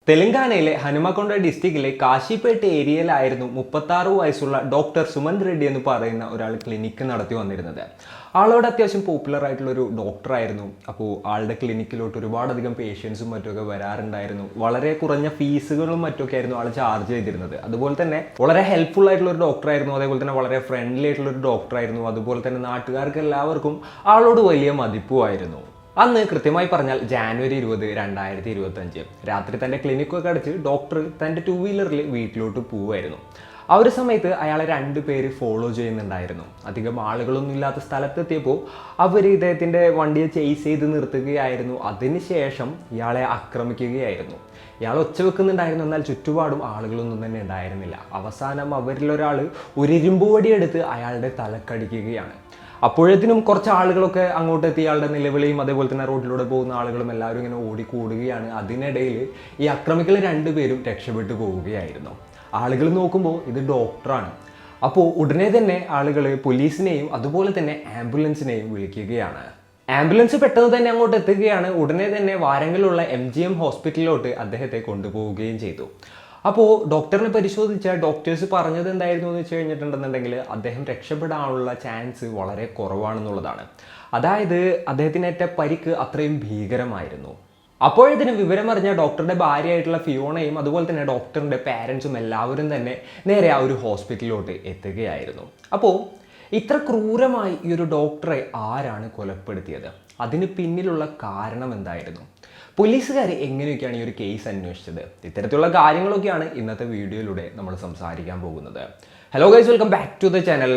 തെലങ്കാനയിലെ ഹനുമകൊണ്ട ഡിസ്ട്രിക്റ്റിലെ കാശിപേട്ട് ഏരിയയിലായിരുന്നു 36 വയസ്സുള്ള ഡോക്ടർ സുമന്ത് റെഡ്ഡി എന്ന് പറയുന്ന ഒരാൾ ക്ലിനിക്ക് നടത്തി വന്നിരുന്നത്. ആളോട് അത്യാവശ്യം പോപ്പുലർ ആയിട്ടുള്ള ഒരു ഡോക്ടറായിരുന്നു. അപ്പോൾ ആളുടെ ക്ലിനിക്കിലോട്ട് ഒരുപാടധികം പേഷ്യൻസും മറ്റൊക്കെ വരാറുണ്ടായിരുന്നു. വളരെ കുറഞ്ഞ ഫീസുകളും മറ്റൊക്കെ ആയിരുന്നു ആൾ ചാർജ് ചെയ്തിരുന്നത്. അതുപോലെ തന്നെ വളരെ ഹെൽപ്ഫുൾ ആയിട്ടുള്ള ഒരു ഡോക്ടറായിരുന്നു. അതേപോലെ തന്നെ വളരെ ഫ്രണ്ട്ലി ആയിട്ടുള്ള ഒരു ഡോക്ടറായിരുന്നു. അതുപോലെ തന്നെ നാട്ടുകാർക്ക് എല്ലാവർക്കും ആളോട് വലിയ മതിപ്പുമായിരുന്നു. അന്ന് കൃത്യമായി പറഞ്ഞാൽ ജാനുവരി 20, 2025 രാത്രി തൻ്റെ ക്ലിനിക്കൊക്കെ അടച്ച് ഡോക്ടർ തൻ്റെ 2 വീലറിൽ വീട്ടിലോട്ട് പോവുമായിരുന്നു. ആ ഒരു സമയത്ത് അയാളെ 2 പേര് ഫോളോ ചെയ്യുന്നുണ്ടായിരുന്നു. അധികം ആളുകളൊന്നും ഇല്ലാത്ത സ്ഥലത്തെത്തിയപ്പോൾ അവർ ഇദ്ദേഹത്തിൻ്റെ വണ്ടിയെ ചേസ് ചെയ്ത് നിർത്തുകയായിരുന്നു. അതിനുശേഷം ഇയാളെ ആക്രമിക്കുകയായിരുന്നു. ഇയാൾ ഒച്ച വെക്കുന്നുണ്ടായിരുന്നു, എന്നാൽ ചുറ്റുപാടും ആളുകളൊന്നും തന്നെ ഉണ്ടായിരുന്നില്ല. അവസാനം അവരിലൊരാൾ ഒരു ഇരുമ്പ് വടിയെടുത്ത് അയാളുടെ തലക്കടിക്കുകയാണ്. അപ്പോഴത്തേനും കുറച്ച് ആളുകളൊക്കെ അങ്ങോട്ടെത്തി ഇയാളുടെ നിലവിളിയും അതേപോലെ തന്നെ റോഡിലൂടെ പോകുന്ന ആളുകളും എല്ലാവരും ഇങ്ങനെ ഓടിക്കൂടുകയാണ്. അതിനിടയിൽ ഈ ആക്രമികൾ 2 പേരും രക്ഷപ്പെട്ടു പോവുകയായിരുന്നു. ആളുകൾ നോക്കുമ്പോൾ ഇത് ഡോക്ടറാണ്. അപ്പോൾ ഉടനെ തന്നെ ആളുകൾ പോലീസിനെയും അതുപോലെ തന്നെ ആംബുലൻസിനെയും വിളിക്കുകയാണ്. ആംബുലൻസ് പെട്ടെന്ന് തന്നെ അങ്ങോട്ട് എത്തുകയാണ്. ഉടനെ തന്നെ വാരങ്ങളിലുള്ള MGM ഹോസ്പിറ്റലിലോട്ട് അദ്ദേഹത്തെ കൊണ്ടുപോവുകയും ചെയ്തു. അപ്പോൾ ഡോക്ടറിനെ പരിശോധിച്ച ഡോക്ടേഴ്സ് പറഞ്ഞത് എന്തായിരുന്നു എന്ന് വെച്ച് കഴിഞ്ഞിട്ടുണ്ടെന്നുണ്ടെങ്കിൽ അദ്ദേഹം രക്ഷപ്പെടാനുള്ള ചാൻസ് വളരെ കുറവാണെന്നുള്ളതാണ്. അതായത് അദ്ദേഹത്തിനേറ്റ പരിക്ക് അത്രയും ഭീകരമായിരുന്നു. അപ്പോഴതിന് വിവരമറിഞ്ഞ ഡോക്ടറുടെ ഭാര്യയായിട്ടുള്ള ഫിയോണയും അതുപോലെ തന്നെ ഡോക്ടറിൻ്റെ പാരൻസും എല്ലാവരും തന്നെ നേരെ ആ ഒരു ഹോസ്പിറ്റലിലോട്ട് എത്തുകയായിരുന്നു. അപ്പോൾ ഇത്ര ക്രൂരമായി ഈ ഒരു ഡോക്ടറെ ആരാണ് കൊലപ്പെടുത്തിയത്? അതിന് പിന്നിലുള്ള കാരണം എന്തായിരുന്നു? പോലീസുകാർ എങ്ങനെയൊക്കെയാണ് ഈ ഒരു കേസ് അന്വേഷിച്ചത്? ഇത്തരത്തിലുള്ള കാര്യങ്ങളൊക്കെയാണ് ഇന്നത്തെ വീഡിയോയിലൂടെ നമ്മൾ സംസാരിക്കാൻ പോകുന്നത്. Hello guys, welcome back to the channel.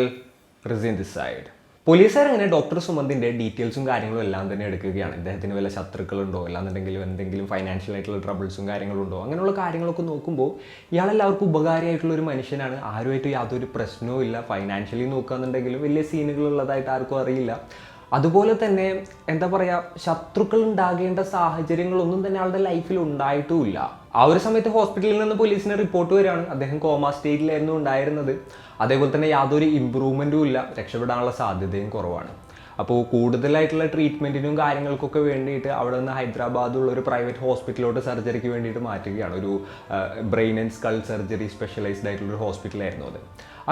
റിസിൻ ദിസ് സൈഡ്. പോലീസുകാർ അങ്ങനെ ഡോക്ടർ സുമന്തിൻ്റെ ഡീറ്റെയിൽസും കാര്യങ്ങളും എല്ലാം തന്നെ എടുക്കുകയാണ്. ഇദ്ദേഹത്തിന് വല്ല ശത്രുക്കളുണ്ടോ, അല്ലാന്നുണ്ടെങ്കിലും എന്തെങ്കിലും ഫൈനാൻഷ്യൽ ആയിട്ടുള്ള ട്രബിൾസും കാര്യങ്ങളുണ്ടോ, അങ്ങനെയുള്ള കാര്യങ്ങളൊക്കെ നോക്കുമ്പോൾ ഇയാളെല്ലാവർക്കും ഉപകാരമായിട്ടുള്ള ഒരു മനുഷ്യനാണ്. ആരുമായിട്ട് യാതൊരു പ്രശ്നവും ഇല്ല. ഫൈനാൻഷ്യലി നോക്കുകയെന്നുണ്ടെങ്കിലും വലിയ സീനുകളുള്ളതായിട്ട് ആർക്കും അറിയില്ല. അതുപോലെ തന്നെ എന്താ പറയുക, ശത്രുക്കൾ ഉണ്ടാകേണ്ട സാഹചര്യങ്ങളൊന്നും തന്നെ ആളുടെ ലൈഫിൽ ഉണ്ടായിട്ടുമില്ല. ആ ഒരു സമയത്ത് ഹോസ്പിറ്റലിൽ നിന്ന് പോലീസിന് റിപ്പോർട്ട് വരികയാണ് അദ്ദേഹം കോമ സ്റ്റേറ്റിലായിരുന്നു ഉണ്ടായിരുന്നത്. അതേപോലെ തന്നെ യാതൊരു ഇമ്പ്രൂവ്മെൻറ്റും ഇല്ല, രക്ഷപ്പെടാനുള്ള സാധ്യതയും കുറവാണ്. അപ്പോൾ കൂടുതലായിട്ടുള്ള ട്രീറ്റ്മെൻറ്റിനും കാര്യങ്ങൾക്കൊക്കെ വേണ്ടിയിട്ട് അവിടെ നിന്ന് ഹൈദരാബാദുള്ള ഒരു പ്രൈവറ്റ് ഹോസ്പിറ്റലിലോട്ട് സർജറിക്ക് വേണ്ടിയിട്ട് മാറ്റുകയാണ്. ഒരു brain and skull surgery specialised ആയിട്ടുള്ളൊരു ഹോസ്പിറ്റലായിരുന്നു അത്.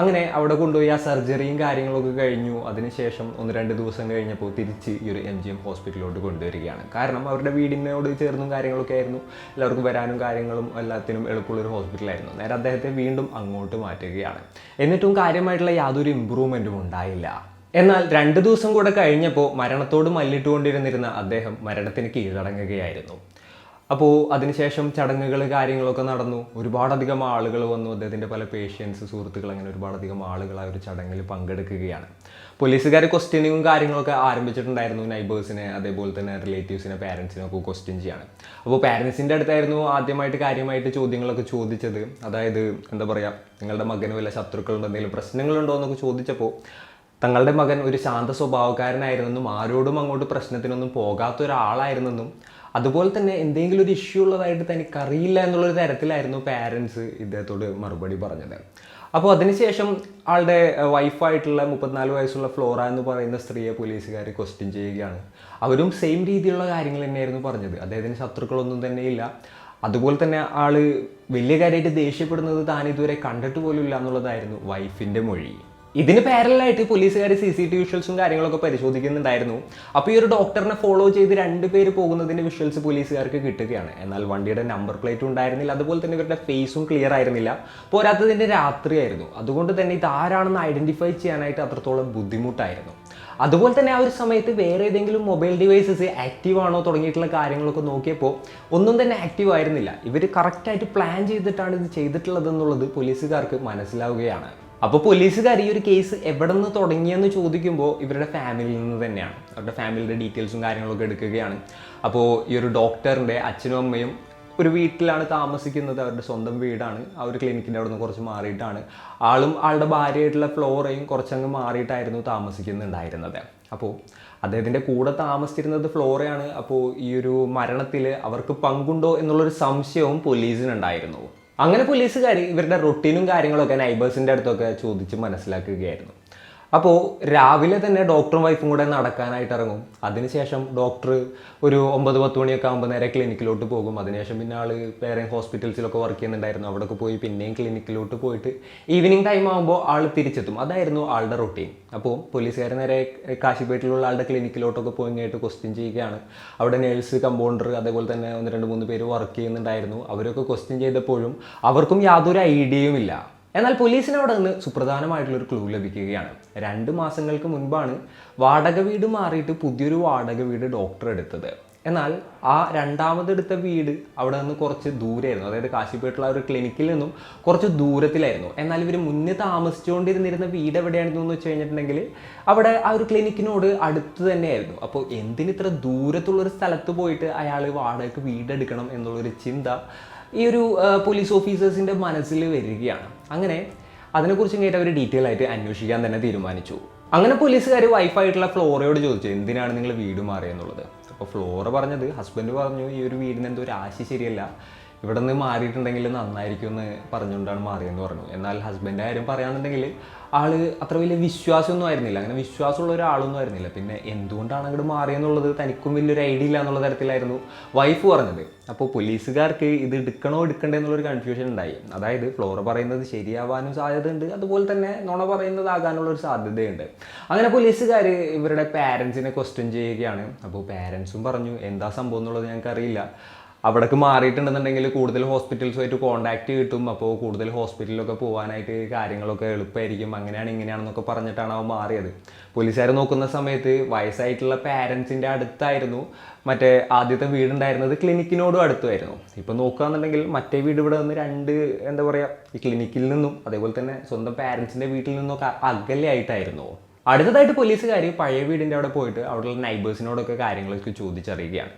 അങ്ങനെ അവിടെ കൊണ്ടുപോയി ആ സർജറിയും കാര്യങ്ങളൊക്കെ കഴിഞ്ഞു. അതിനുശേഷം 1-2 ദിവസം കഴിഞ്ഞപ്പോൾ തിരിച്ച് ഈ ഒരു MGM ഹോസ്പിറ്റലിലോട്ട് കൊണ്ടുവരികയാണ്. കാരണം അവരുടെ വീടിനോട് ചേർന്നും കാര്യങ്ങളൊക്കെ ആയിരുന്നു. എല്ലാവർക്കും വരാനും കാര്യങ്ങളും എല്ലാത്തിനും എളുപ്പമുള്ളൊരു ഹോസ്പിറ്റലായിരുന്നു. നേരെ അദ്ദേഹത്തെ വീണ്ടും അങ്ങോട്ട് മാറ്റുകയാണ്. എന്നിട്ടും കാര്യമായിട്ടുള്ള യാതൊരു ഇമ്പ്രൂവ്മെൻറ്റും ഉണ്ടായില്ല. എന്നാൽ 2 ദിവസം കൂടെ കഴിഞ്ഞപ്പോൾ മരണത്തോട് മല്ലിട്ടുകൊണ്ടിരുന്നിരുന്ന അദ്ദേഹം മരണത്തിന് കീഴടങ്ങുകയായിരുന്നു. അപ്പോൾ അതിനുശേഷം ചടങ്ങുകൾ കാര്യങ്ങളൊക്കെ നടന്നു. ഒരുപാടധികം ആളുകൾ വന്നു. അദ്ദേഹത്തിൻ്റെ പല പേഷ്യൻസ്, സുഹൃത്തുക്കൾ, അങ്ങനെ ഒരുപാടധികം ആളുകൾ ആ ഒരു ചടങ്ങിൽ പങ്കെടുക്കുകയാണ്. പോലീസുകാർ ക്വസ്റ്റ്യനിങ്ങും കാര്യങ്ങളൊക്കെ ആരംഭിച്ചിട്ടുണ്ടായിരുന്നു. നൈബേഴ്സിനെ അതേപോലെ തന്നെ റിലേറ്റീവ്സിനെ പാരൻസിനെ ഒക്കെ ക്വസ്റ്റ്യൻ ചെയ്യാണ്. അപ്പോൾ പാരൻസിൻ്റെ അടുത്തായിരുന്നു ആദ്യമായിട്ട് കാര്യമായിട്ട് ചോദ്യങ്ങളൊക്കെ ചോദിച്ചത്. അതായത് എന്താ പറയുക, നിങ്ങളുടെ മകന് വല്ല ശത്രുക്കളുണ്ടോ, എന്തെങ്കിലും പ്രശ്നങ്ങളുണ്ടോ എന്നൊക്കെ ചോദിച്ചപ്പോൾ തങ്ങളുടെ മകൻ ഒരു ശാന്ത സ്വഭാവക്കാരനായിരുന്നെന്നും ആരോടും അങ്ങോട്ട് പ്രശ്നത്തിനൊന്നും പോകാത്ത ഒരാളായിരുന്നെന്നും അതുപോലെ തന്നെ എന്തെങ്കിലും ഒരു ഇഷ്യൂ ഉള്ളതായിട്ട് തനിക്കറിയില്ല എന്നുള്ളൊരു തരത്തിലായിരുന്നു പാരൻസ് ഇദ്ദേഹത്തോട് മറുപടി പറഞ്ഞത്. അപ്പോൾ അതിനുശേഷം ആളുടെ വൈഫായിട്ടുള്ള 34 വയസ്സുള്ള ഫ്ലോറ എന്ന് പറയുന്ന സ്ത്രീയെ പോലീസുകാർ ക്വസ്റ്റ്യൻ ചെയ്യുകയാണ്. അവരും സെയിം രീതിയിലുള്ള കാര്യങ്ങൾ തന്നെയായിരുന്നു പറഞ്ഞത്. അദ്ദേഹത്തിന് ശത്രുക്കളൊന്നും തന്നെ ഇല്ല. അതുപോലെ തന്നെ ആൾ വലിയ കാര്യമായിട്ട് ദേഷ്യപ്പെടുന്നത് താൻ ഇതുവരെ കണ്ടിട്ട് പോലും ഇല്ല എന്നുള്ളതായിരുന്നു വൈഫിൻ്റെ മൊഴി. ഇതിന് പാരലായിട്ട് പോലീസുകാർ CCTV വിഷ്വൽസും കാര്യങ്ങളൊക്കെ പരിശോധിക്കുന്നുണ്ടായിരുന്നു. അപ്പോൾ ഈ ഒരു ഡോക്ടറിനെ ഫോളോ ചെയ്ത് 2 പേര് പോകുന്നതിൻ്റെ വിഷ്വൽസ് പോലീസുകാർക്ക് കിട്ടുകയാണ്. എന്നാൽ വണ്ടിയുടെ നമ്പർ പ്ലേറ്റും ഉണ്ടായിരുന്നില്ല. അതുപോലെ തന്നെ ഇവരുടെ ഫേസും ക്ലിയർ ആയിരുന്നില്ല. പോരാത്തതിൻ്റെ രാത്രിയായിരുന്നു. അതുകൊണ്ട് തന്നെ ഇതാരാണെന്ന് ഐഡൻറ്റിഫൈ ചെയ്യാനായിട്ട് അത്രത്തോളം ബുദ്ധിമുട്ടായിരുന്നു. അതുപോലെ തന്നെ ആ ഒരു സമയത്ത് വേറെ ഏതെങ്കിലും മൊബൈൽ ഡിവൈസസ് ആക്റ്റീവ് ആണോ തുടങ്ങിയിട്ടുള്ള കാര്യങ്ങളൊക്കെ നോക്കിയപ്പോൾ ഒന്നും തന്നെ ആക്റ്റീവ് ആയിരുന്നില്ല. ഇവർ കറക്റ്റായിട്ട് പ്ലാൻ ചെയ്തിട്ടാണ് ഇത് ചെയ്തിട്ടുള്ളതെന്നുള്ളത് പോലീസുകാർക്ക് മനസ്സിലാവുകയാണ്. അപ്പോൾ പോലീസുകാർ ഈ ഒരു കേസ് എവിടെ നിന്ന് തുടങ്ങിയെന്ന് ചോദിക്കുമ്പോൾ ഇവരുടെ ഫാമിലിയിൽ നിന്ന് തന്നെയാണ്. അവരുടെ ഫാമിലിയുടെ ഡീറ്റെയിൽസും കാര്യങ്ങളൊക്കെ എടുക്കുകയാണ്. അപ്പോൾ ഈ ഒരു ഡോക്ടറിൻ്റെ അച്ഛനും അമ്മയും ഒരു വീട്ടിലാണ് താമസിക്കുന്നത്. അവരുടെ സ്വന്തം വീടാണ്. ആ ഒരു ക്ലിനിക്കിൻ്റെ അവിടെ നിന്ന് കുറച്ച് മാറിയിട്ടാണ്. ആളും ആളുടെ ഭാര്യയായിട്ടുള്ള ഫ്ലോറയും കുറച്ചങ്ങ് മാറിയിട്ടായിരുന്നു താമസിക്കുന്നുണ്ടായിരുന്നത്. അപ്പോൾ അദ്ദേഹത്തിൻ്റെ കൂടെ താമസിച്ചിരുന്നത് ഫ്ലോറയാണ്. അപ്പോൾ ഈ ഒരു മരണത്തിൽ അവർക്ക് പങ്കുണ്ടോ എന്നുള്ളൊരു സംശയവും പോലീസിനുണ്ടായിരുന്നു. അങ്ങനെ പോലീസുകാർ ഇവരുടെ റൊട്ടീനും കാര്യങ്ങളൊക്കെ നൈബേഴ്സിൻ്റെ അടുത്തൊക്കെ ചോദിച്ച് മനസ്സിലാക്കുകയായിരുന്നു. അപ്പോൾ രാവിലെ തന്നെ ഡോക്ടറും വൈഫും കൂടെ നടക്കാനായിട്ട് ഇറങ്ങും. അതിനുശേഷം ഡോക്ടർ ഒരു 9-10 മണിയൊക്കെ ആകുമ്പോൾ നേരെ ക്ലിനിക്കിലോട്ട് പോകും. അതിനുശേഷം പിന്നെ ആൾ വേറെ ഹോസ്പിറ്റൽസിലൊക്കെ വർക്ക് ചെയ്യുന്നുണ്ടായിരുന്നു, അവിടെയൊക്കെ പോയി പിന്നെയും ക്ലിനിക്കിലോട്ട് പോയിട്ട് ഈവനിങ് ടൈം ആകുമ്പോൾ ആൾ തിരിച്ചെത്തും. അതായിരുന്നു ആളുടെ റൊട്ടീൻ. അപ്പോൾ പോലീസുകാർ നേരെ കാശിപ്പേട്ടിലുള്ള ആളുടെ ക്ലിനിക്കിലോട്ടൊക്കെ പോയി കഴിഞ്ഞിട്ട് ക്വസ്റ്റ്യൻ ചെയ്യുകയാണ്. അവിടെ നേഴ്സ്, കമ്പൗണ്ടർ, അതേപോലെ തന്നെ 1-2-3 പേര് വർക്ക് ചെയ്യുന്നുണ്ടായിരുന്നു. അവരൊക്കെ ക്വസ്റ്റ്യൻ ചെയ്തപ്പോഴും അവർക്കും യാതൊരു ഐഡിയയും ഇല്ല. എന്നാൽ പോലീസിന് അവിടെ നിന്ന് സുപ്രധാനമായിട്ടുള്ളൊരു ക്ലൂ ലഭിക്കുകയാണ്. 2 മാസങ്ങൾക്ക് മുൻപാണ് വാടക വീട് മാറിയിട്ട് പുതിയൊരു വാടക വീട് ഡോക്ടർ എടുത്തത്. എന്നാൽ ആ രണ്ടാമതെടുത്ത വീട് അവിടെ നിന്ന് കുറച്ച് ദൂരെയായിരുന്നു, അതായത് കാശിപ്പേട്ടുള്ള ഒരു ക്ലിനിക്കിൽ നിന്നും കുറച്ച് ദൂരത്തിലായിരുന്നു. എന്നാൽ ഇവർ മുന്നേ താമസിച്ചുകൊണ്ടിരുന്നിരുന്ന വീട് എവിടെയാണെന്ന് വെച്ച് കഴിഞ്ഞിട്ടുണ്ടെങ്കിൽ അവിടെ ആ ഒരു ക്ലിനിക്കിനോട് അടുത്ത് തന്നെയായിരുന്നു. അപ്പോൾ എന്തിനിത്ര ദൂരത്തുള്ളൊരു സ്ഥലത്ത് പോയിട്ട് അയാൾ വാടകയ്ക്ക് വീടെടുക്കണം എന്നുള്ളൊരു ചിന്ത ഈ ഒരു പോലീസ് ഓഫീസേഴ്സിൻ്റെ മനസ്സിൽ വരികയാണ്. അങ്ങനെ അതിനെക്കുറിച്ച് കേട്ട് അവർ ഡീറ്റെയിൽ ആയിട്ട് അന്വേഷിക്കാൻ തന്നെ തീരുമാനിച്ചു. അങ്ങനെ പോലീസുകാർ വൈഫായിട്ടുള്ള ഫ്ലോറയോട് ചോദിച്ചു, എന്തിനാണ് നിങ്ങൾ വീട് മാറിയെന്നുള്ളത്. അപ്പോൾ ഫ്ലോറ പറഞ്ഞത്, ഹസ്ബൻഡ് പറഞ്ഞു, ഈ ഒരു വീടിന് എന്തോ ഒരു ആശ ശരിയല്ല, ഇവിടെ നിന്ന് മാറിയിട്ടുണ്ടെങ്കിൽ നന്നായിരിക്കും എന്ന് പറഞ്ഞുകൊണ്ടാണ് മാറിയെന്ന് പറഞ്ഞു. എന്നാൽ ഹസ്ബൻഡിൻ്റെ കാര്യം പറയുകയാണെന്നുണ്ടെങ്കിൽ ആൾ അത്ര വലിയ വിശ്വാസമൊന്നും ആയിരുന്നില്ല, അങ്ങനെ വിശ്വാസമുള്ള ഒരാളൊന്നും ആയിരുന്നില്ല. പിന്നെ എന്തുകൊണ്ടാണ് അങ്ങോട്ട് മാറിയെന്നുള്ളത് തനിക്കും വലിയൊരു ഐഡിയ ഇല്ല എന്നുള്ള തരത്തിലായിരുന്നു വൈഫ് പറഞ്ഞത്. അപ്പോൾ പോലീസുകാർക്ക് ഇത് എടുക്കണോ എടുക്കണ്ടേ എന്നുള്ളൊരു കൺഫ്യൂഷൻ ഉണ്ടായി. അതായത് ഫ്ലോറ പറയുന്നത് ശരിയാവാനും സാധ്യതയുണ്ട്, അതുപോലെ തന്നെ നുണ പറയുന്നതാകാനുള്ളൊരു സാധ്യതയുണ്ട്. അങ്ങനെ പോലീസുകാർ ഇവരുടെ പാരൻസിനെ ക്വസ്റ്റ്യൻ ചെയ്യുകയാണ്. അപ്പോൾ പാരൻസും പറഞ്ഞു, എന്താ സംഭവം എന്നുള്ളത് ഞങ്ങൾക്കറിയില്ല, അവിടേക്ക് മാറിയിട്ടുണ്ടെന്നുണ്ടെങ്കിൽ കൂടുതൽ ഹോസ്പിറ്റൽസുമായിട്ട് കോൺടാക്റ്റ് കിട്ടും, അപ്പോൾ കൂടുതൽ ഹോസ്പിറ്റലിലൊക്കെ പോകാനായിട്ട് കാര്യങ്ങളൊക്കെ എളുപ്പമായിരിക്കും, അങ്ങനെയാണ് ഇങ്ങനെയാണെന്നൊക്കെ പറഞ്ഞിട്ടാണ് അവൻ മാറിയത്. പോലീസുകാർ നോക്കുന്ന സമയത്ത് വയസ്സായിട്ടുള്ള പാരൻസിൻ്റെ അടുത്തായിരുന്നു മറ്റേ ആദ്യത്തെ വീടുണ്ടായിരുന്നത്, ക്ലിനിക്കിനോടും അടുത്തുമായിരുന്നു. ഇപ്പം നോക്കുകയാണെന്നുണ്ടെങ്കിൽ മറ്റേ വീട് ഇവിടെ നിന്ന് 2 എന്താ പറയുക, ഈ ക്ലിനിക്കിൽ നിന്നും അതേപോലെ തന്നെ സ്വന്തം പാരൻസിൻ്റെ വീട്ടിൽ നിന്നൊക്കെ അകലെ ആയിട്ടായിരുന്നു. അടുത്തതായിട്ട് പോലീസുകാർ പഴയ വീടിൻ്റെ അവിടെ പോയിട്ട് അവിടെയുള്ള നൈബേഴ്സിനോടൊക്കെ കാര്യങ്ങളൊക്കെ ചോദിച്ചറിയുകയാണ്.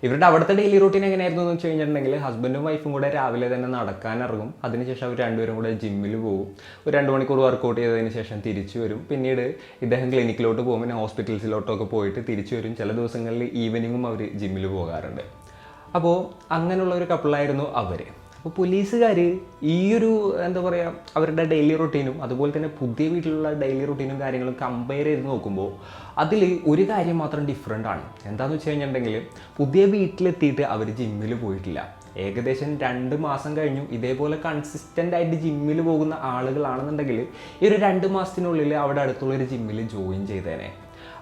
ഇവരുടെ അവിടുത്തെ ഡെയിലി റൂട്ടീൻ എങ്ങനെയായിരുന്നു എന്ന് വെച്ച് കഴിഞ്ഞിട്ടുണ്ടെങ്കിൽ ഹസ്ബൻഡും വൈഫും കൂടെ രാവിലെ തന്നെ നടക്കാൻ ഇറങ്ങും. അതിനുശേഷം അവർ രണ്ടുപേരും കൂടെ ജിമ്മിൽ പോകും. ഒരു 2 മണിക്കൂർ വർക്കൗട്ട് ചെയ്തതിന് ശേഷം തിരിച്ചു വരും. പിന്നീട് ഇദ്ദേഹം ക്ലിനിക്കിലോട്ട് പോകും, പിന്നെ ഹോസ്പിറ്റൽസിലോട്ടൊക്കെ പോയിട്ട് തിരിച്ചു വരും. ചില ദിവസങ്ങളിൽ ഈവനിങ്ങും അവർ ജിമ്മിൽ പോകാറുണ്ട്. അപ്പോൾ അങ്ങനെയുള്ള ഒരു കപ്പിളായിരുന്നു അവർ. അപ്പോൾ പോലീസുകാർ ഈ ഒരു എന്താ പറയുക, അവരുടെ ഡെയിലി റൊട്ടീനും അതുപോലെ തന്നെ പുതിയ വീട്ടിലുള്ള ഡെയിലി റൊട്ടീനും കാര്യങ്ങളും കമ്പയർ ചെയ്ത് നോക്കുമ്പോൾ അതിൽ ഒരു കാര്യം മാത്രം ഡിഫറെൻ്റ് ആണ്. എന്താണെന്ന് വെച്ച് കഴിഞ്ഞിട്ടുണ്ടെങ്കിൽ പുതിയ വീട്ടിലെത്തിയിട്ട് അവർ ജിമ്മിൽ പോയിട്ടില്ല. ഏകദേശം 2 മാസം കഴിഞ്ഞു ഇതേപോലെ കൺസിസ്റ്റൻ്റ് ആയിട്ട് ജിമ്മിൽ പോകുന്ന ആളുകളാണെന്നുണ്ടെങ്കിൽ ഈ ഒരു 2 മാസത്തിനുള്ളിൽ അവിടെ അടുത്തുള്ളൊരു ജിമ്മിൽ ജോയിൻ ചെയ്തേനെ.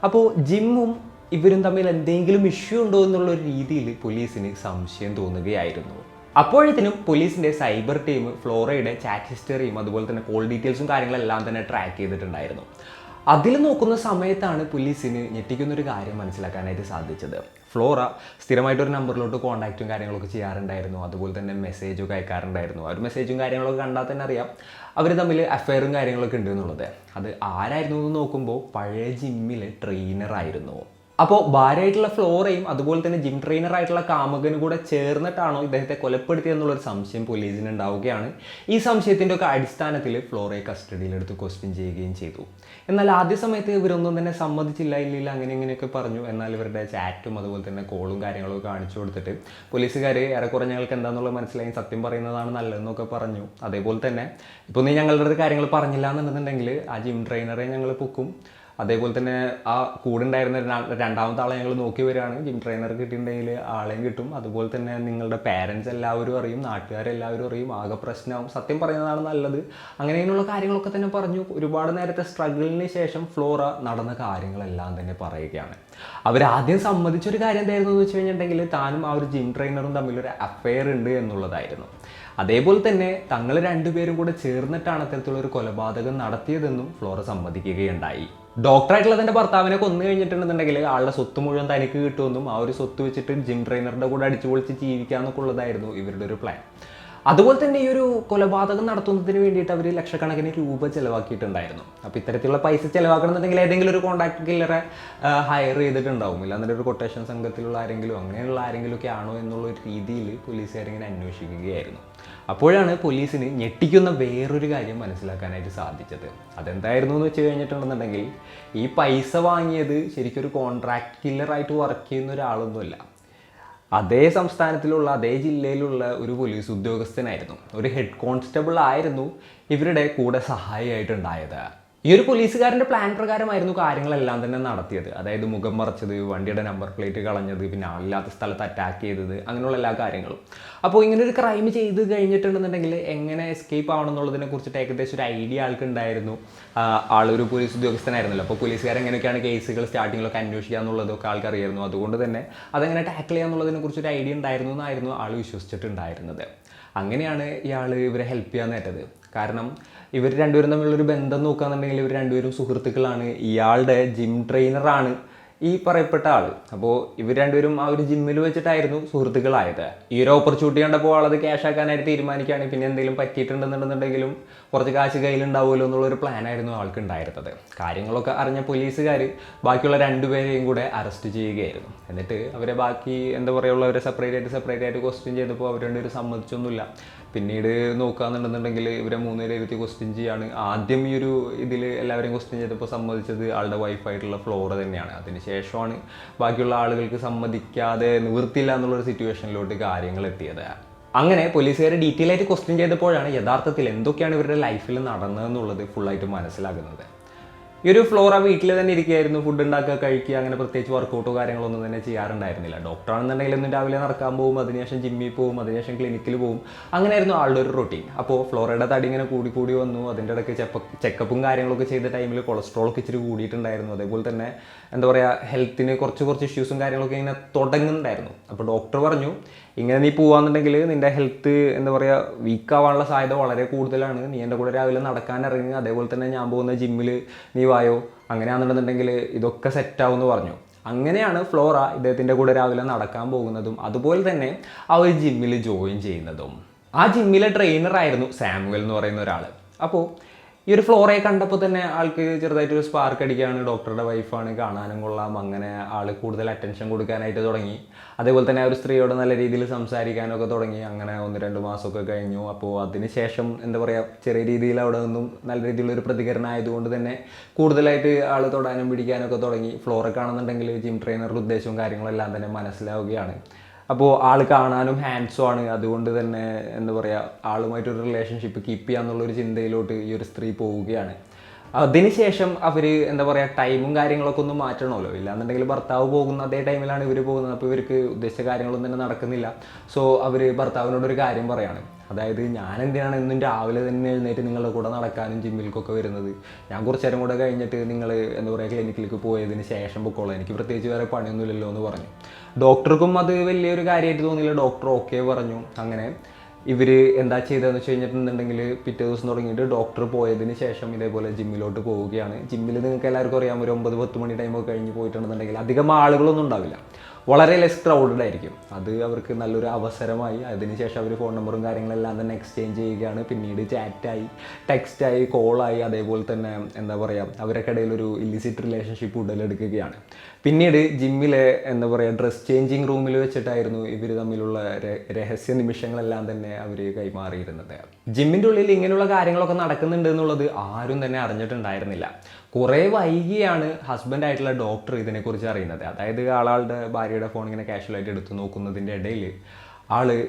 അപ്പോൾ ജിമ്മും ഇവരും തമ്മിൽ എന്തെങ്കിലും ഇഷ്യൂ ഉണ്ടോ എന്നുള്ളൊരു രീതിയിൽ പോലീസിന് സംശയം തോന്നുകയായിരുന്നു. അപ്പോഴത്തേനും പോലീസിൻ്റെ സൈബർ ടീം ഫ്ലോറയുടെ ചാറ്റ് ഹിസ്റ്ററിയും അതുപോലെ തന്നെ കോൾ ഡീറ്റെയിൽസും കാര്യങ്ങളെല്ലാം തന്നെ ട്രാക്ക് ചെയ്തിട്ടുണ്ടായിരുന്നു. അതിൽ നോക്കുന്ന സമയത്താണ് പോലീസിന് ഞെട്ടിക്കുന്നൊരു കാര്യം മനസ്സിലാക്കാനായിട്ട് സാധിച്ചത്. ഫ്ലോറ സ്ഥിരമായിട്ടൊരു നമ്പറിലോട്ട് കോൺടാക്റ്റും കാര്യങ്ങളൊക്കെ ചെയ്യാറുണ്ടായിരുന്നു, അതുപോലെ തന്നെ മെസ്സേജൊക്കെ അയക്കാറുണ്ടായിരുന്നു. ആ ഒരു മെസ്സേജും കാര്യങ്ങളൊക്കെ കണ്ടാൽ തന്നെ അറിയാം അവർ തമ്മിൽ അഫെയറും കാര്യങ്ങളൊക്കെ ഉണ്ട് എന്നുള്ളത്. അത് ആരായിരുന്നു എന്ന് നോക്കുമ്പോൾ പഴയ ജിമ്മിലെ ട്രെയിനറായിരുന്നു. അപ്പോൾ ഭാര്യയായിട്ടുള്ള ഫ്ലോറയും അതുപോലെ തന്നെ ജിം ട്രെയിനറായിട്ടുള്ള കാമുകനും കൂടെ ചേർന്നിട്ടാണോ ഇദ്ദേഹത്തെ കൊലപ്പെടുത്തിയെന്നുള്ളൊരു സംശയം പോലീസിന് ഉണ്ടാവുകയാണ്. ഈ സംശയത്തിൻ്റെ ഒക്കെ അടിസ്ഥാനത്തിൽ ഫ്ലോറയെ കസ്റ്റഡിയിലെടുത്ത് ക്വസ്റ്റ്യൻ ചെയ്യുകയും ചെയ്തു. എന്നാൽ ആദ്യ സമയത്ത് ഇവരൊന്നും തന്നെ സമ്മതിച്ചില്ല, ഇല്ല അങ്ങനെ ഇങ്ങനെയൊക്കെ പറഞ്ഞു. എന്നാൽ ഇവരുടെ ചാറ്റും അതുപോലെ തന്നെ കോളും കാര്യങ്ങളൊക്കെ കാണിച്ചു കൊടുത്തിട്ട് പോലീസുകാർ ഏറെക്കുറെ ഞങ്ങൾക്ക് എന്താണെന്നുള്ളത് മനസ്സിലായി, സത്യം പറയുന്നതാണ് നല്ലതെന്നൊക്കെ പറഞ്ഞു. അതേപോലെ തന്നെ ഇപ്പോൾ നീ ഞങ്ങളുടെ കാര്യങ്ങൾ പറഞ്ഞില്ല എന്നുണ്ടെന്നുണ്ടെങ്കിൽ ആ ജിം ട്രെയിനറെ ഞങ്ങൾ പൊക്കും, അതേപോലെ തന്നെ ആ കൂടെ ഉണ്ടായിരുന്ന 2ാമത്തെ ആളെ ഞങ്ങൾ നോക്കി വരികയാണ്, ജിം ട്രെയിനർ കിട്ടിയിട്ടുണ്ടെങ്കിൽ ആളെയും കിട്ടും, അതുപോലെ തന്നെ നിങ്ങളുടെ പാരൻസ് എല്ലാവരും അറിയും, നാട്ടുകാരെല്ലാവരും അറിയും, ആകെ പ്രശ്നമാവും, സത്യം പറയുന്നതാണ് നല്ലത്, അങ്ങനെയുള്ള കാര്യങ്ങളൊക്കെ തന്നെ പറഞ്ഞു. ഒരുപാട് നേരത്തെ സ്ട്രഗിളിന് ശേഷം ഫ്ലോറ നടന്ന കാര്യങ്ങളെല്ലാം തന്നെ പറയുകയാണ്. അവരാദ്യം സമ്മതിച്ചൊരു കാര്യം എന്തായിരുന്നു എന്ന് വെച്ച് കഴിഞ്ഞിട്ടുണ്ടെങ്കിൽ താനും ആ ഒരു ജിം ട്രെയിനറും തമ്മിലൊരു അഫെയർ ഉണ്ട് എന്നുള്ളതായിരുന്നു. അതേപോലെ തന്നെ തങ്ങൾ 2 പേരും കൂടെ ചേർന്നിട്ടാണ് അത്തരത്തിലുള്ളൊരു കൊലപാതകം നടത്തിയതെന്നും ഫ്ലോറ സമ്മതിക്കുകയുണ്ടായി. ഡോക്ടറായിട്ടുള്ള തൻ്റെ ഭർത്താവിനെ കൊന്നു കഴിഞ്ഞിട്ടുണ്ടെന്നുണ്ടെങ്കിൽ ആളുടെ സ്വത്ത് മുഴുവൻ തനിക്ക് കിട്ടുമെന്നും ആ ഒരു സ്വത്ത് വെച്ചിട്ട് ജിം ട്രെയിനറുടെ കൂടെ അടിച്ചു പൊളിച്ച് ജീവിക്കാമെന്നൊക്കെ ഉള്ളതായിരുന്നു ഇവരുടെ ഒരു പ്ലാൻ. അതുപോലെ തന്നെ ഈ ഒരു കൊലപാതകം നടത്തുന്നതിന് വേണ്ടിയിട്ട് അവർ ലക്ഷക്കണക്കിന് രൂപ ചിലവാക്കിയിട്ടുണ്ടായിരുന്നു. അപ്പോൾ ഇത്തരത്തിലുള്ള പൈസ ചിലവാക്കണമെന്നുണ്ടെങ്കിൽ ഏതെങ്കിലും ഒരു കോൺട്രാക്ട് കില്ലറെ ഹയർ ചെയ്തിട്ടുണ്ടാവും, ഇല്ലാന്നൊരു ഒരു കൊട്ടേഷൻ സംഘത്തിലുള്ള ആരെങ്കിലും അങ്ങനെയുള്ള ആരെങ്കിലും ഒക്കെ ആണോ എന്നുള്ളൊരു രീതിയിൽ പോലീസുകാരിങ്ങനെ അന്വേഷിക്കുകയായിരുന്നു. അപ്പോഴാണ് പോലീസിന് ഞെട്ടിക്കുന്ന വേറൊരു കാര്യം മനസ്സിലാക്കാനായിട്ട് സാധിച്ചത്. അതെന്തായിരുന്നു എന്ന് വെച്ച് കഴിഞ്ഞിട്ടുണ്ടെന്നുണ്ടെങ്കിൽ ഈ പൈസ വാങ്ങിയത് ശരിക്കും ഒരു കോൺട്രാക്ട് കില്ലറായിട്ട് വർക്ക് ചെയ്യുന്ന ഒരാളൊന്നുമല്ല, അതേ സംസ്ഥാനത്തിലുള്ള അതേ ജില്ലയിലുള്ള ഒരു പോലീസ് ഉദ്യോഗസ്ഥനായിരുന്നു, ഒരു ഹെഡ് കോൺസ്റ്റബിൾ ആയിരുന്നു ഇവരുടെ കൂടെ സഹായിയായിട്ടുണ്ടായത്. ഈ ഒരു പോലീസുകാരൻ്റെ പ്ലാൻ പ്രകാരമായിരുന്നു കാര്യങ്ങളെല്ലാം തന്നെ നടത്തിയത്. അതായത് മുഖം മറച്ചത്, വണ്ടിയുടെ നമ്പർ പ്ലേറ്റ് കളഞ്ഞത്, പിന്നെ ആളില്ലാത്ത സ്ഥലത്ത് അറ്റാക്ക് ചെയ്തത്, അങ്ങനെയുള്ള എല്ലാ കാര്യങ്ങളും. അപ്പോൾ ഇങ്ങനെ ഒരു ക്രൈം ചെയ്ത് കഴിഞ്ഞിട്ടുണ്ടെന്നുണ്ടെങ്കിൽ എങ്ങനെ എസ്കേപ്പ് ആവണം എന്നുള്ളതിനെ കുറിച്ചിട്ട് ഏകദേശം ഒരു ഐഡിയ ആൾക്ക് ഉണ്ടായിരുന്നു. ആളൊരു പോലീസ് ഉദ്യോഗസ്ഥനായിരുന്നല്ലോ, അപ്പോൾ പോലീസുകാർ എങ്ങനെയൊക്കെയാണ് കേസുകൾ സ്റ്റാർട്ടിങ്ങിലൊക്കെ അന്വേഷിക്കുക എന്നുള്ളതൊക്കെ ആൾക്കറിയായിരുന്നു. അതുകൊണ്ട് തന്നെ അതെങ്ങനെ ടാക്കിൾ ചെയ്യുക എന്നുള്ളതിനെ കുറിച്ചൊരു ഐഡിയ ഉണ്ടായിരുന്നു എന്നായിരുന്നു ആൾ വിശ്വസിച്ചിട്ടുണ്ടായിരുന്നത്. അങ്ങനെയാണ് ഇയാൾ ഇവരെ ഹെൽപ്പ് ചെയ്യാൻ നേട്ടത്. കാരണം ഇവർ രണ്ടുപേരും തമ്മിലുള്ളൊരു ബന്ധം നോക്കുകയാണെന്നുണ്ടെങ്കിൽ ഇവർ രണ്ടുപേരും സുഹൃത്തുക്കളാണ്. ഇയാളുടെ ജിം ട്രെയിനറാണ് ഈ പറയപ്പെട്ട ആൾ. അപ്പോൾ ഇവർ രണ്ടുപേരും ആ ഒരു ജിമ്മിൽ വെച്ചിട്ടായിരുന്നു സുഹൃത്തുക്കളായത്. ഈ ഒരു ഓപ്പർച്യൂണിറ്റി കണ്ടപ്പോൾ ആളത് ക്യാഷ് ആക്കാനായിട്ട് തീരുമാനിക്കുകയാണ്. പിന്നെ എന്തെങ്കിലും പറ്റിയിട്ടുണ്ടെന്നുണ്ടെന്നുണ്ടെങ്കിലും കുറച്ച് കാശ് കയ്യിലുണ്ടാവുമല്ലോ എന്നുള്ളൊരു പ്ലാനായിരുന്നു ആൾക്ക് ഉണ്ടായിരുന്നത്. കാര്യങ്ങളൊക്കെ അറിഞ്ഞ പോലീസുകാർ ബാക്കിയുള്ള രണ്ടുപേരെയും കൂടെ അറസ്റ്റ് ചെയ്യുകയായിരുന്നു. എന്നിട്ട് അവരെ ബാക്കി എന്താ പറയുക അവരെ സെപ്പറേറ്റ് ആയിട്ട് ക്വസ്റ്റ്യൻ ചെയ്തപ്പോൾ അവർ രണ്ടുപേരും സമ്മതിച്ചൊന്നുമില്ല. പിന്നീട് നോക്കുകയാണെന്നുണ്ടെന്നുണ്ടെങ്കിൽ ഇവരെ മൂന്നുപേരെ ഇരുത്തി ക്വസ്റ്റ്യൻ ചെയ്യാണ്. ആദ്യം ഈ ഒരു ഇതിൽ എല്ലാവരെയും ക്വസ്റ്റ്യൻ ചെയ്തപ്പോൾ സമ്മതിച്ചത് ആളുടെ വൈഫായിട്ടുള്ള ഫ്ലോറ തന്നെയാണ്. അതിനുശേഷമാണ് ബാക്കിയുള്ള ആളുകൾക്ക് സമ്മതിക്കാതെ നിവൃത്തിയില്ല എന്നുള്ളൊരു സിറ്റുവേഷനിലോട്ട് കാര്യങ്ങൾ എത്തിയത്. അങ്ങനെ പോലീസുകാർ ഡീറ്റെയിൽ ആയിട്ട് ക്വസ്റ്റ്യൻ ചെയ്തപ്പോഴാണ് യഥാർത്ഥത്തിൽ എന്തൊക്കെയാണ് ഇവരുടെ ലൈഫിൽ നടന്നതെന്നുള്ളത് ഫുള്ളായിട്ട് മനസ്സിലാകുന്നത്. ഈ ഒരു ഫ്ലോറ വീട്ടിൽ തന്നെ ഇരിക്കുകയായിരുന്നു. ഫുഡ് ഉണ്ടാക്കുക, കഴിക്കുക, അങ്ങനെ പ്രത്യേകിച്ച് വർക്കൗട്ടോ കാര്യങ്ങളൊന്നും തന്നെ ചെയ്യാറുണ്ടായിരുന്നില്ല. ഡോക്ടറാണെന്നുണ്ടെങ്കിൽ എന്നും രാവിലെ നടക്കാൻ പോകും, അതിനുശേഷം ജിമ്മിൽ പോകും, അതിനുശേഷം ക്ലിനിക്കിൽ പോകും. അങ്ങനെയായിരുന്നു ആളുടെ ഒരു റൊട്ടീൻ. അപ്പോൾ ഫ്ലോറയുടെ തടി ഇങ്ങനെ കൂടി വന്നു. അതിൻ്റെ ഇടയ്ക്ക് ചെക്കപ്പും കാര്യങ്ങളൊക്കെ ചെയ്ത ടൈമിൽ കൊളസ്ട്രോളൊക്കെ ഇച്ചിരി കൂടിയിട്ടുണ്ടായിരുന്നു. അതേപോലെ തന്നെ എന്താ പറയുക ഹെൽത്തിന് കുറച്ച് ഇഷ്യൂസും കാര്യങ്ങളൊക്കെ ഇങ്ങനെ തുടങ്ങുന്നുണ്ടായിരുന്നു. അപ്പോൾ ഡോക്ടർ പറഞ്ഞു, ഇങ്ങനെ നീ പോവാന്നുണ്ടെങ്കിൽ നിൻ്റെ ഹെൽത്ത് എന്താ പറയുക വീക്കാവാനുള്ള സാധ്യത വളരെ കൂടുതലാണ്. നീ എൻ്റെ കൂടെ രാവിലെ നടക്കാൻ ഇറങ്ങി, അതേപോലെ തന്നെ ഞാൻ പോകുന്ന ജിമ്മിൽ നീ വായോ, അങ്ങനെയാണെന്നുണ്ടെന്നുണ്ടെങ്കിൽ ഇതൊക്കെ സെറ്റാവുമെന്ന് പറഞ്ഞു. അങ്ങനെയാണ് ഫ്ലോറ ഇദ്ദേഹത്തിൻ്റെ കൂടെ രാവിലെ നടക്കാൻ പോകുന്നതും അതുപോലെ തന്നെ ആ ഒരു ജിമ്മിൽ ജോയിൻ ചെയ്യുന്നതും. ആ ജിമ്മിലെ ട്രെയിനറായിരുന്നു സാമുവൽ എന്ന് പറയുന്ന ഒരാൾ. അപ്പോൾ ഈ ഒരു ഫ്ലോറയെ കണ്ടപ്പോൾ തന്നെ ആൾക്ക് ചെറുതായിട്ടൊരു സ്പാർക്ക് അടിക്കുകയാണ്. ഡോക്ടറുടെ വൈഫാണ്, കാണാനും കൊള്ളാം. അങ്ങനെ ആൾ കൂടുതൽ അറ്റൻഷൻ കൊടുക്കാനായിട്ട് തുടങ്ങി. അതേപോലെ തന്നെ ആ ഒരു സ്ത്രീയോട് നല്ല രീതിയിൽ സംസാരിക്കാനൊക്കെ തുടങ്ങി. അങ്ങനെ 1-2 മാസമൊക്കെ കഴിഞ്ഞു. അപ്പോൾ അതിനുശേഷം എന്താ പറയുക ചെറിയ രീതിയിൽ അവിടെ നിന്നും നല്ല രീതിയിലുള്ളൊരു പ്രതികരണം ആയതുകൊണ്ട് തന്നെ കൂടുതലായിട്ട് ആൾ തൊടാനും പിടിക്കാനൊക്കെ തുടങ്ങി. ഫ്ലോറെ കാണുന്നുണ്ടെങ്കിൽ ജിം ട്രെയിനറുടെ ഉദ്ദേശവും കാര്യങ്ങളെല്ലാം തന്നെ മനസ്സിലാവുകയാണ്. അപ്പോൾ ആൾ കാണാനും ഹാൻഡ്സും ആണ്. അതുകൊണ്ട് തന്നെ എന്താ പറയുക ആളുമായിട്ടൊരു റിലേഷൻഷിപ്പ് കീപ്പ് ചെയ്യാന്നുള്ളൊരു ചിന്തയിലോട്ട് ഈ ഒരു സ്ത്രീ പോവുകയാണ്. അതിനുശേഷം അവർ എന്താ പറയുക ടൈമും കാര്യങ്ങളൊക്കെ ഒന്ന് മാറ്റണമല്ലോ. ഇല്ലാന്നുണ്ടെങ്കിൽ ഭർത്താവ് പോകുന്ന അതേ ടൈമിലാണ് ഇവർ പോകുന്നത്. അപ്പോൾ ഇവർക്ക് ഉദ്ദേശിച്ച കാര്യങ്ങളൊന്നും തന്നെ നടക്കുന്നില്ല. സോ അവർ ഭർത്താവിനോടൊരു കാര്യം പറയാണ്. അതായത് ഞാൻ എന്തിനാണ് എന്നും രാവിലെ തന്നെ എഴുന്നേറ്റ് നിങ്ങളുടെ കൂടെ നടക്കാനും ജിമ്മിലേക്കൊക്കെ വരുന്നത്? ഞാൻ കുറച്ച് നേരം കൂടെ കഴിഞ്ഞിട്ട് നിങ്ങൾ എന്താ പറയുക ക്ലിനിക്കിലേക്ക് പോയതിന് ശേഷം പൊക്കോളാം, എനിക്ക് പ്രത്യേകിച്ച് വേറെ പണിയൊന്നുമില്ലല്ലോ എന്ന് പറഞ്ഞു. ഡോക്ടർക്കും അത് വലിയൊരു കാര്യമായിട്ട് തോന്നിയില്ല. ഡോക്ടർ ഓക്കെ പറഞ്ഞു. അങ്ങനെ ഇവർ എന്താ ചെയ്തതെന്ന് വെച്ച് കഴിഞ്ഞിട്ടുണ്ടെങ്കിൽ പിറ്റേ ദിവസം തുടങ്ങിയിട്ട് ഡോക്ടർ പോയതിന് ശേഷം ഇതേപോലെ ജിമ്മിലോട്ട് പോവുകയാണ്. ജിമ്മിൽ നിങ്ങൾക്ക് എല്ലാവർക്കും അറിയാം, ഒരു 9-10 മണി ടൈമൊക്കെ കഴിഞ്ഞ് പോയിട്ടുണ്ടെന്നുണ്ടെങ്കിൽ അധികം ആളുകളൊന്നും ഉണ്ടാവില്ല, വളരെ ലെസ് ക്രൗഡഡ് ആയിരിക്കും. അത് അവർക്ക് നല്ലൊരു അവസരമായി. അതിനുശേഷം അവർ ഫോൺ നമ്പറും കാര്യങ്ങളെല്ലാം തന്നെ എക്സ്ചേഞ്ച് ചെയ്യുകയാണ്. പിന്നീട് ചാറ്റായി, ടെക്സ്റ്റായി, കോളായി, അതേപോലെ തന്നെ എന്താ പറയുക അവരൊക്കെ ഇടയിൽ ഒരു ഇല്ലിസിറ്റ് റിലേഷൻഷിപ്പ് ഉടലെടുക്കുകയാണ്. പിന്നീട് ജിമ്മിലെ എന്താ പറയുക ഡ്രസ് ചേഞ്ചിങ് റൂമിൽ വെച്ചിട്ടായിരുന്നു ഇവർ തമ്മിലുള്ള രഹസ്യ നിമിഷങ്ങളെല്ലാം തന്നെ അവർ കൈമാറിയിരുന്നത്. ജിമ്മിൻ്റെ ഉള്ളിൽ ഇങ്ങനെയുള്ള കാര്യങ്ങളൊക്കെ നടക്കുന്നുണ്ട് എന്നുള്ളത് ആരും തന്നെ അറിഞ്ഞിട്ടുണ്ടായിരുന്നില്ല. കുറേ വൈകിയാണ് ഹസ്ബൻഡായിട്ടുള്ള ഡോക്ടർ ഇതിനെക്കുറിച്ച് അറിയുന്നത്. അതായത് ആളുടെ ഭാര്യയുടെ ഫോൺ ഇങ്ങനെ കാഷ്വലായിട്ട് എടുത്ത് നോക്കുന്നതിൻ്റെ ഇടയിൽ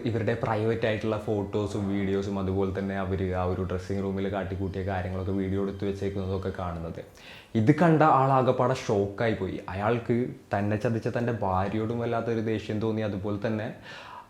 ഇവരുടെ പ്രൈവറ്റ് ആയിട്ടുള്ള ഫോട്ടോസും വീഡിയോസും അതുപോലെ തന്നെ അവർ ആ ഒരു ഡ്രസ്സിങ് റൂമിൽ കാട്ടിക്കൂട്ടിയ കാര്യങ്ങളൊക്കെ വീഡിയോ എടുത്ത് വെച്ചേക്കുന്നതൊക്കെ കാണുന്നത്. ഇത് കണ്ട ആളാകപ്പാടെ ഷോക്കായി പോയി. അയാൾക്ക് തന്നെ ചതിച്ച തൻ്റെ ഭാര്യയോടും വല്ലാത്തൊരു ദേഷ്യം തോന്നി. അതുപോലെ തന്നെ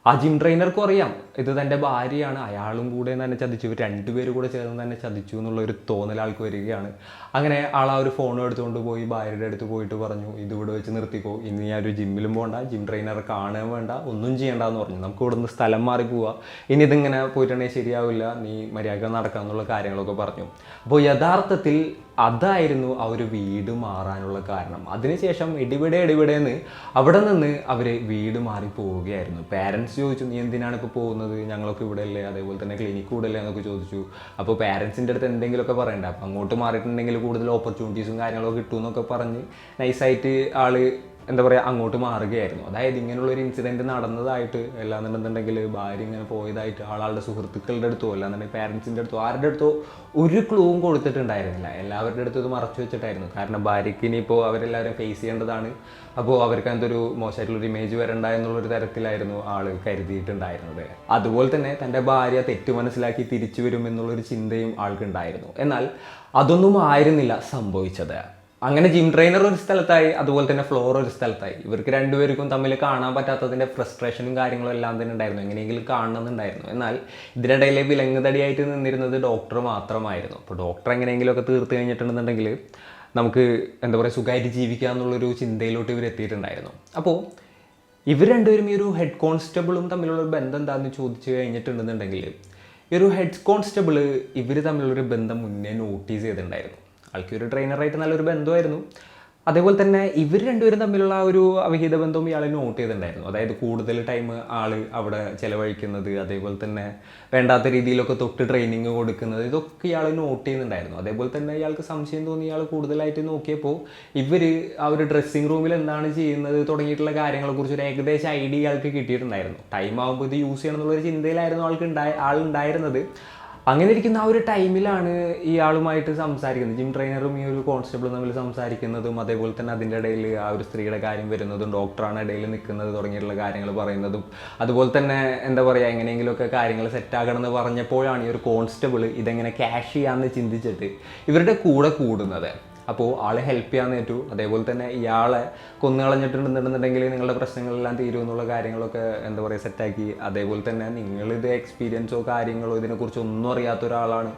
ആ ജിം ട്രെയിനർക്കും അറിയാം ഇത് തൻ്റെ ഭാര്യയാണ്, അയാളും കൂടെ തന്നെ ചതിച്ചു, ഇവർ രണ്ടുപേരും കൂടെ ചേർന്ന് തന്നെ ചതിച്ചു എന്നുള്ളൊരു തോന്നൽ ആൾക്ക് വരികയാണ്. അങ്ങനെ ആൾ ആ ഒരു ഫോൺ എടുത്തുകൊണ്ട് പോയി ഭാര്യയുടെ അടുത്ത് പോയിട്ട് പറഞ്ഞു, ഇതിവിടെ വെച്ച് നിർത്തിക്കോ, ഇനി ഞാൻ ഒരു ജിമ്മിലും പോകണ്ട, ജിം ട്രെയിനറെ കാണാൻ വേണ്ട, ഒന്നും ചെയ്യേണ്ടെന്ന് പറഞ്ഞു. നമുക്ക് ഇവിടെ നിന്ന് സ്ഥലം മാറി പോവാം, ഇനി ഇതിങ്ങനെ പോയിട്ടുണ്ടെങ്കിൽ ശരിയാവില്ല, നീ മര്യാദ നടക്കാമെന്നുള്ള കാര്യങ്ങളൊക്കെ പറഞ്ഞു. അപ്പോൾ യഥാർത്ഥത്തിൽ അതായിരുന്നു ആ ഒരു വീട് മാറാനുള്ള കാരണം. അതിനുശേഷം ഇടിവിടെന്ന് അവിടെ നിന്ന് അവർ വീട് മാറി പോവുകയായിരുന്നു. പാരൻസ് ചോദിച്ചു, നീ എന്തിനാണ് ഇപ്പോൾ പോകുന്നത്, ഞങ്ങളൊക്കെ ഇവിടെ അല്ലേ, അതേപോലെ തന്നെ ക്ലിനിക്ക് ഇവിടെ അല്ലേ എന്നൊക്കെ ചോദിച്ചു. അപ്പോൾ പാരൻസിൻ്റെ അടുത്ത് എന്തെങ്കിലുമൊക്കെ പറയണ്ട, അപ്പം അങ്ങോട്ട് മാറിയിട്ടുണ്ടെങ്കിൽ കൂടുതൽ ഓപ്പർച്യൂണിറ്റീസും കാര്യങ്ങളൊക്കെ കിട്ടും എന്നൊക്കെ പറഞ്ഞ് നൈസായിട്ട് ആൾ എന്താ പറയുക അങ്ങോട്ട് മാറുകയായിരുന്നു. അതായത് ഇങ്ങനെയുള്ളൊരു ഇൻസിഡൻറ്റ് നടന്നതായിട്ട് അല്ലാന്നുണ്ടെന്നുണ്ടെങ്കിൽ ഭാര്യ ഇങ്ങനെ പോയതായിട്ട് ആളുടെ സുഹൃത്തുക്കളുടെ അടുത്തോ അല്ലാന്നുണ്ടെങ്കിൽ പാരൻസിൻ്റെ അടുത്തോ ആരുടെ അടുത്തോ ഒരു ക്ലൂവും കൊടുത്തിട്ടുണ്ടായിരുന്നില്ല. എല്ലാവരുടെ അടുത്തും ഇത് മറച്ചു വെച്ചിട്ടായിരുന്നു. കാരണം ഭാര്യയ്ക്ക് ഇനിയിപ്പോൾ അവരെല്ലാവരും ഫേസ് ചെയ്യേണ്ടതാണ്. അപ്പോൾ അവർക്ക് എന്തൊരു മോശമായിട്ടുള്ളൊരു ഇമേജ് വരണ്ട എന്നുള്ളൊരു തരത്തിലായിരുന്നു ആൾ കരുതിയിട്ടുണ്ടായിരുന്നത്. അതുപോലെ തന്നെ തൻ്റെ ഭാര്യ തെറ്റ് മനസ്സിലാക്കി തിരിച്ചു വരും എന്നുള്ളൊരു ചിന്തയും ആൾക്കുണ്ടായിരുന്നു. എന്നാൽ അതൊന്നും ആയിരുന്നില്ല സംഭവിച്ചത്. അങ്ങനെ ജിം ട്രെയിനർ ഒരു സ്ഥലത്തായി, അതുപോലെ തന്നെ ഫ്ലോർ ഒരു സ്ഥലത്തായി. ഇവർക്ക് രണ്ടുപേർക്കും തമ്മിൽ കാണാൻ പറ്റാത്തതിൻ്റെ ഫ്രസ്ട്രേഷനും കാര്യങ്ങളും എല്ലാം തന്നെ ഉണ്ടായിരുന്നു. എങ്ങനെയെങ്കിലും കാണണമെന്നുണ്ടായിരുന്നു. എന്നാൽ ഇതിനിടയിൽ വിലങ്ങുതടിയായിട്ട് നിന്നിരുന്നത് ഡോക്ടർ മാത്രമായിരുന്നു. അപ്പോൾ ഡോക്ടർ എങ്ങനെയെങ്കിലുമൊക്കെ തീർത്ത് കഴിഞ്ഞിട്ടുണ്ടെന്നുണ്ടെങ്കിൽ നമുക്ക് എന്താ പറയുക സുഖമായിട്ട് ജീവിക്കുക എന്നുള്ളൊരു ചിന്തയിലോട്ട് ഇവർ എത്തിയിട്ടുണ്ടായിരുന്നു. അപ്പോൾ ഇവർ രണ്ടുപേരും ഈ ഒരു ഹെഡ് കോൺസ്റ്റബിളും തമ്മിലുള്ള ബന്ധം എന്താണെന്ന് ചോദിച്ചു കഴിഞ്ഞിട്ടുണ്ടെന്നുണ്ടെങ്കിൽ ഈ ഒരു ഹെഡ് കോൺസ്റ്റബിൾ ഇവർ തമ്മിലുള്ളൊരു ബന്ധം മുന്നേ നോട്ടീസ് ചെയ്തിട്ടുണ്ടായിരുന്നു. ആൾക്ക് ഒരു ട്രെയിനറായിട്ട് നല്ലൊരു ബന്ധമായിരുന്നു. അതേപോലെ തന്നെ ഇവർ രണ്ടുപേരും തമ്മിലുള്ള ഒരു അവിഹിത ബന്ധവും ഇയാൾ നോട്ട് ചെയ്തിട്ടുണ്ടായിരുന്നു. അതായത് കൂടുതൽ ടൈം ആൾ അവിടെ ചിലവഴിക്കുന്നത്, അതേപോലെ തന്നെ വേണ്ടാത്ത രീതിയിലൊക്കെ തൊട്ട് ട്രെയിനിങ് കൊടുക്കുന്നത്, ഇതൊക്കെ ഇയാൾ നോട്ട് ചെയ്യുന്നുണ്ടായിരുന്നു. അതേപോലെ തന്നെ ഇയാൾക്ക് സംശയം തോന്നി ഇയാൾ കൂടുതലായിട്ട് നോക്കിയപ്പോൾ ഇവർ ആ ഒരു ഡ്രസ്സിങ് റൂമിൽ എന്താണ് ചെയ്യുന്നത് തുടങ്ങിയിട്ടുള്ള കാര്യങ്ങളെക്കുറിച്ച് ഒരു ഏകദേശം ഐഡിയ ഇയാൾക്ക് കിട്ടിയിട്ടുണ്ടായിരുന്നു. ടൈം ആകുമ്പോൾ ഇത് യൂസ് ചെയ്യണം എന്നുള്ളൊരു ചിന്തയിലായിരുന്നു ആളുണ്ടായിരുന്നത്. അങ്ങനെ ഇരിക്കുന്ന ആ ഒരു ടൈമിലാണ് ഇയാളുമായിട്ട് സംസാരിക്കുന്നത്, ജിം ട്രെയിനറും ഈ ഒരു കോൺസ്റ്റബിളും തമ്മിൽ സംസാരിക്കുന്നതും, അതേപോലെ തന്നെ അതിൻ്റെ ഇടയിൽ ആ ഒരു സ്ത്രീയുടെ കാര്യം വരുന്നതും, ഡോക്ടറാണ് ഇടയിൽ നിൽക്കുന്നത് തുടങ്ങിയിട്ടുള്ള കാര്യങ്ങൾ പറയുന്നതും, അതുപോലെ തന്നെ എന്താ പറയുക എങ്ങനെയെങ്കിലുമൊക്കെ കാര്യങ്ങൾ സെറ്റാകണം എന്ന് പറഞ്ഞപ്പോഴാണ് ഈ ഒരു കോൺസ്റ്റബിൾ ഇതെങ്ങനെ ക്യാഷ് ചെയ്യാമെന്ന് ചിന്തിച്ചിട്ട് ഇവരുടെ കൂടെ കൂടുന്നത്. അപ്പോൾ ആളെ ഹെൽപ്പ് ചെയ്യാൻ നേറ്റു. അതേപോലെ തന്നെ ഇയാളെ കൊന്നുകളഞ്ഞിട്ടുണ്ടെന്നുണ്ടെങ്കിൽ നിങ്ങളുടെ പ്രശ്നങ്ങളെല്ലാം തീരുമെന്നുള്ള കാര്യങ്ങളൊക്കെ എന്താ പറയുക സെറ്റാക്കി. അതേപോലെ തന്നെ നിങ്ങളിത് എക്സ്പീരിയൻസോ കാര്യങ്ങളോ ഇതിനെക്കുറിച്ച് ഒന്നും അറിയാത്ത ഒരാളാണ്.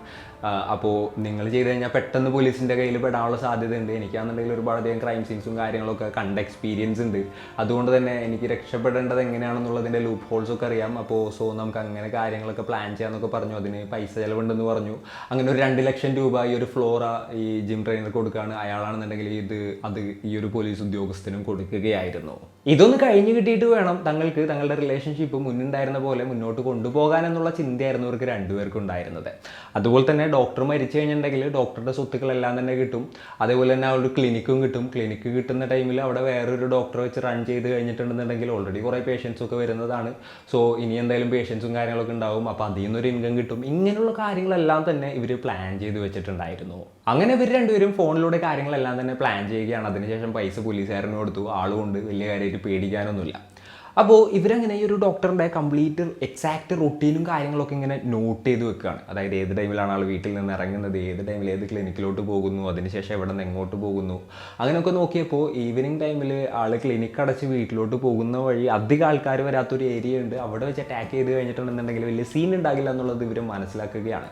അപ്പോൾ നിങ്ങൾ ചെയ്ത് കഴിഞ്ഞാൽ പെട്ടെന്ന് പോലീസിൻ്റെ കയ്യിൽ പെടാനുള്ള സാധ്യതയുണ്ട്. എനിക്കാണെന്നുണ്ടെങ്കിൽ ഒരുപാടധികം ക്രൈം സീൻസും കാര്യങ്ങളൊക്കെ കണ്ട എക്സ്പീരിയൻസ് ഉണ്ട്. അതുകൊണ്ട് തന്നെ എനിക്ക് രക്ഷപ്പെടേണ്ടത് എങ്ങനെയാണെന്നുള്ളതിൻ്റെ ലൂപ്പ് ഹോൾസൊക്കെ അറിയാം. അപ്പോൾ നമുക്ക് അങ്ങനെ കാര്യങ്ങളൊക്കെ പ്ലാൻ ചെയ്യാമെന്നൊക്കെ പറഞ്ഞു. അതിന് പൈസ ചിലവുണ്ടെന്ന് പറഞ്ഞു. അങ്ങനെ ഒരു 2 ലക്ഷം രൂപ ഈ ഒരു ഫ്ലോറ ഈ ജിം ട്രെയിനർ കൊടുക്കുകയാണ്. അയാളാണെന്നുണ്ടെങ്കിൽ അത് ഈ ഒരു പോലീസ് ഉദ്യോഗസ്ഥനും കൊടുക്കുകയായിരുന്നു. ഇതൊന്ന് കഴിഞ്ഞ് കിട്ടിയിട്ട് വേണം തങ്ങളുടെ റിലേഷൻഷിപ്പ് മുന്നുണ്ടായിരുന്ന പോലെ മുന്നോട്ട് കൊണ്ടുപോകാൻ എന്നുള്ള ചിന്തയായിരുന്നു ഇവർക്ക് രണ്ടുപേർക്കും ഉണ്ടായിരുന്നത്. അതുപോലെ തന്നെ ഡോക്ടർ മരിച്ചു കഴിഞ്ഞിട്ടുണ്ടെങ്കിൽ ഡോക്ടറുടെ സ്വത്തുക്കളെല്ലാം തന്നെ കിട്ടും. അതേപോലെ തന്നെ ഒരു ക്ലിനിക്കും കിട്ടും. ക്ലിനിക്ക് കിട്ടുന്ന ടൈമിൽ അവിടെ വേറൊരു ഡോക്ടറെ വെച്ച് റൺ ചെയ്ത് കഴിഞ്ഞിട്ടുണ്ടെന്നുണ്ടെങ്കിൽ ഓൾറെഡി കുറേ പേഷ്യൻസൊക്കെ വരുന്നതാണ്. സോ ഇനി എന്തായാലും പേഷ്യൻസും കാര്യങ്ങളൊക്കെ ഉണ്ടാവും. അപ്പോൾ അതിൽ നിന്നൊരു ഇൻകം കിട്ടും. ഇങ്ങനെയുള്ള കാര്യങ്ങളെല്ലാം തന്നെ ഇവർ പ്ലാൻ ചെയ്ത് വെച്ചിട്ടുണ്ടായിരുന്നു. അങ്ങനെ ഇവർ രണ്ടുപേരും ഫോണിലൂടെ കാര്യങ്ങളെല്ലാം തന്നെ പ്ലാൻ ചെയ്യുകയാണ്. അതിനുശേഷം പൈസ പോലീസുകാരന് കൊടുത്തു. ആളുകൊണ്ട് വലിയ കാര്യമായിട്ട് പേടിക്കാനൊന്നുമില്ല. അപ്പോൾ ഇവരങ്ങനെ ഈ ഒരു ഡോക്ടറിൻ്റെ കംപ്ലീറ്റ് എക്സാക്റ്റ് റൊട്ടീനും കാര്യങ്ങളൊക്കെ ഇങ്ങനെ നോട്ട് ചെയ്ത് വെക്കുകയാണ്. അതായത് ഏത് ടൈമിലാണ് ആൾ വീട്ടിൽ നിന്ന് ഇറങ്ങുന്നത്, ഏത് ടൈമിൽ ഏത് ക്ലിനിക്കിലോട്ട് പോകുന്നു, അതിനുശേഷം എവിടെ നിന്ന് എങ്ങോട്ട് പോകുന്നു, അങ്ങനെയൊക്കെ നോക്കിയപ്പോൾ ഈവനിങ് ടൈമിൽ ആൾ ക്ലിനിക്ക് അടച്ച് വീട്ടിലോട്ട് പോകുന്ന വഴി അധികം ആൾക്കാർ വരാത്തൊരു ഏരിയ ഉണ്ട്. അവിടെ വെച്ച് അറ്റാക്ക് ചെയ്ത് കഴിഞ്ഞിട്ടുണ്ടെന്നുണ്ടെങ്കിൽ വലിയ സീൻ ഉണ്ടാകില്ല എന്നുള്ളത് ഇവർ മനസ്സിലാക്കുകയാണ്.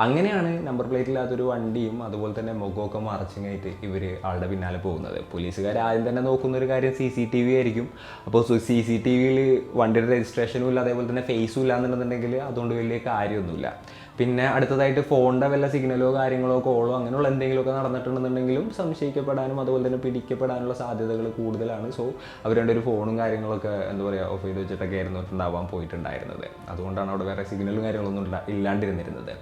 അങ്ങനെയാണ് നമ്പർ പ്ലേറ്റ് ഇല്ലാത്തൊരു വണ്ടിയും അതുപോലെ തന്നെ മുഖമൊക്കെ മറച്ചിങ്ങായിട്ട് ഇവർ ആളുടെ പിന്നാലെ പോകുന്നത്. പോലീസുകാർ ആദ്യം തന്നെ നോക്കുന്നൊരു കാര്യം CCTV ആയിരിക്കും. അപ്പോൾ CCTVയിൽ വണ്ടിയുടെ രജിസ്ട്രേഷനും ഇല്ല, അതേപോലെ തന്നെ ഫേസും ഇല്ല എന്നുണ്ടെന്നുണ്ടെങ്കിൽ അതുകൊണ്ട് വലിയ കാര്യമൊന്നുമില്ല. പിന്നെ അടുത്തതായിട്ട് ഫോണിൻ്റെ വല്ല സിഗ്നലോ കാര്യങ്ങളോ കോളോ അങ്ങനെയുള്ള എന്തെങ്കിലുമൊക്കെ നടന്നിട്ടുണ്ടെന്നുണ്ടെങ്കിലും സംശയിക്കപ്പെടാനും അതുപോലെ തന്നെ പിടിക്കപ്പെടാനുള്ള സാധ്യതകൾ കൂടുതലാണ്. സോ അവരുടെ ഒരു ഫോണും കാര്യങ്ങളൊക്കെ എന്താ പറയുക ഓഫ് ചെയ്ത് വെച്ചിട്ടൊക്കെ ആയിരുന്നു ഉണ്ടാവാൻ പോയിട്ടുണ്ടായിരുന്നത്. അതുകൊണ്ടാണ് അവിടെ വേറെ സിഗ്നലും കാര്യങ്ങളൊന്നും ഇല്ലാണ്ടിരുന്നിരുന്നത്.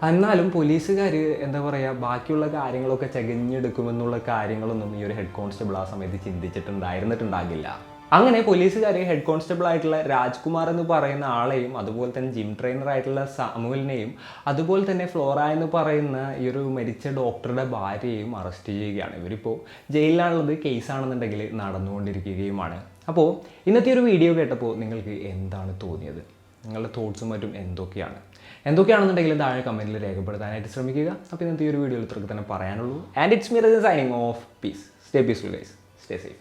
എന്നാലും പോലീസുകാർ എന്താ പറയുക ബാക്കിയുള്ള കാര്യങ്ങളൊക്കെ ചകഞ്ഞെടുക്കുമെന്നുള്ള കാര്യങ്ങളൊന്നും ഈ ഒരു ഹെഡ് കോൺസ്റ്റബിൾ ആ സമയത്ത് ചിന്തിച്ചിട്ടുണ്ടായിരുന്നിട്ടുണ്ടാകില്ല. അങ്ങനെ പോലീസുകാർ ഹെഡ് കോൺസ്റ്റബിൾ ആയിട്ടുള്ള രാജ്കുമാർ എന്ന് പറയുന്ന ആളെയും അതുപോലെ തന്നെ ജിം ട്രെയിനർ ആയിട്ടുള്ള സാമുവലിനെയും അതുപോലെ തന്നെ ഫ്ലോറ എന്ന് പറയുന്ന ഈ ഒരു മരിച്ച ഡോക്ടറുടെ ഭാര്യയെയും അറസ്റ്റ് ചെയ്യുകയാണ്. ഇവരിപ്പോൾ ജയിലിലാണുള്ളത്. കേസാണെന്നുണ്ടെങ്കിൽ നടന്നുകൊണ്ടിരിക്കുകയുമാണ്. അപ്പോൾ ഇന്നത്തെ ഒരു വീഡിയോ കേട്ടപ്പോൾ നിങ്ങൾക്ക് എന്താണ് തോന്നിയത്? നിങ്ങളുടെ തോട്ട്സും മറ്റും എന്തൊക്കെയാണെന്നുണ്ടെങ്കിൽ താഴെ കമൻറ്റിൽ രേഖപ്പെടുത്താനായിട്ട് ശ്രമിക്കുക. അപ്പോൾ ഇന്നത്തെ ഈ ഒരു വീഡിയോയിൽ ഇത്രയ്ക്ക് തന്നെ പറയാനുള്ളൂ. And it's me signing off. Peace. Stay peaceful guys. Stay safe.